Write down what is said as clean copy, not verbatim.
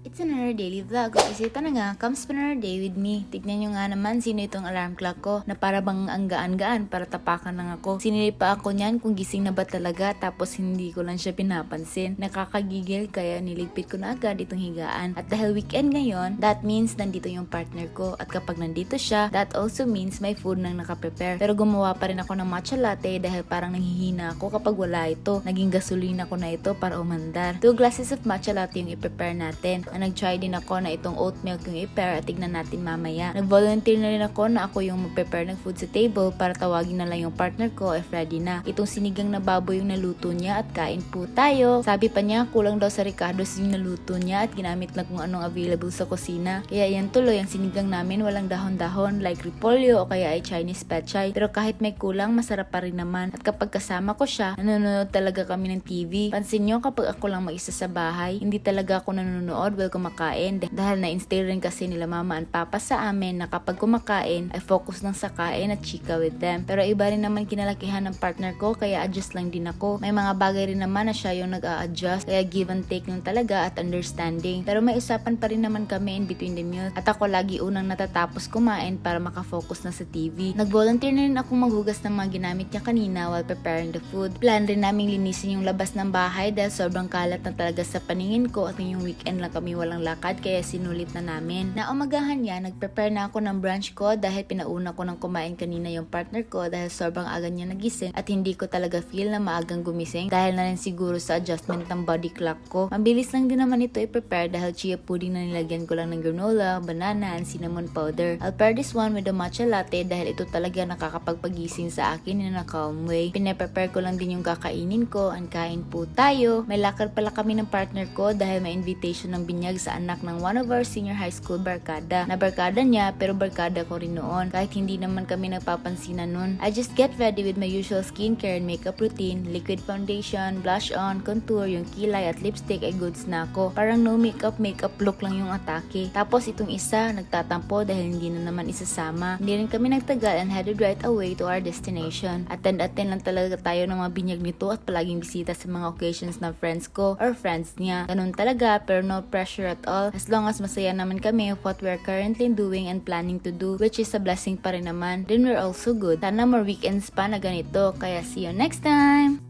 It's another daily vlog. Okay, ito na nga, come spend another day with me. Tignan nyo nga naman sino itong alarm clock ko na para bang ang gaan-gaan para tapakan lang ako. Sinilip pa ako niyan kung gising na ba talaga tapos hindi ko lang siya pinapansin. Nakakagigil kaya niligpit ko na agad itong higaan. At dahil weekend ngayon, that means nandito yung partner ko. At kapag nandito siya, that also means may food nang nakaprepare. Pero gumawa pa rin ako ng matcha latte dahil parang nanghihina ako kapag wala ito. Naging gasolina ko na ito para umandar. 2 glasses of matcha latte yung i-prepare natin. Nag-try din ako na itong oat milk yung i-pair at tignan natin mamaya. Nag-volunteer na rin ako na ako yung mag-prepare ng food sa table para tawagin na lang yung partner ko if ready na. Itong sinigang na baboy yung naluto niya at kain po tayo. Sabi pa niya kulang daw sa Ricardo's yung naluto niya at ginamit lang kung anong available sa kusina. Kaya yan tuloy ang sinigang namin, walang dahon-dahon like repolyo o kaya ay Chinese pechay. Pero kahit may kulang, masarap pa rin naman. At kapag kasama ko siya, nanonood talaga kami ng TV. Pansin nyo kapag ako lang mag-isa sa bahay, hindi talaga ako nanonood kumakain dahil na-instill rin kasi nila mama and papa sa amin na kapag kumakain ay focus lang sa kain at chika with them. Pero iba rin naman kinalakihan ng partner ko kaya adjust lang din ako. May mga bagay rin naman na siya yung nag-a-adjust kaya give and take lang talaga at understanding. Pero may usapan pa rin naman kami in between the meals at ako lagi unang natatapos kumain para makafocus na sa TV. Nag-volunteer na rin akong maghugas ng mga ginamit niya kanina while preparing the food. Plan rin naming linisin yung labas ng bahay dahil sobrang kalat na talaga sa paningin ko at yung weekend lang kami walang lakad kaya sinulit na namin. Naumagahan niya, nag-prepare na ako ng brunch ko dahil pinauna ko ng kumain kanina yung partner ko dahil sobrang aga niya nagising at hindi ko talaga feel na maagang gumising dahil na rin siguro sa adjustment ng body clock ko. Mabilis lang din naman ito i-prepare dahil chia pudding na nilagyan ko lang ng granola, banana, and cinnamon powder. I'll pair this one with the matcha latte dahil ito talaga nakakapagpagising sa akin in a calm way. Pinaprepare ko lang din yung kakainin ko and kain po tayo. May lakad pala kami ng partner ko dahil may invitation ng binyag sa anak ng one of our senior high school barkada. Na barkada niya pero barkada ko rin noon. Kahit hindi naman kami nagpapansinan nun. I just get ready with my usual skincare and makeup routine. Liquid foundation, blush on, contour, yung kilay at lipstick ay goods na ako. Parang no makeup look lang yung atake. Tapos itong isa nagtatampo dahil hindi na naman isasama. Hindi rin kami nagtagal and headed right away to our destination. Attend lang talaga tayo ng mga binyag nito at palaging bisita sa mga occasions ng friends ko or friends niya. Ganun talaga pero no pressure at all. As long as masaya naman kami of what we're currently doing and planning to do, which is a blessing pa rin naman, then we're also good. Sana more weekends pa na ganito. Kaya see you next time!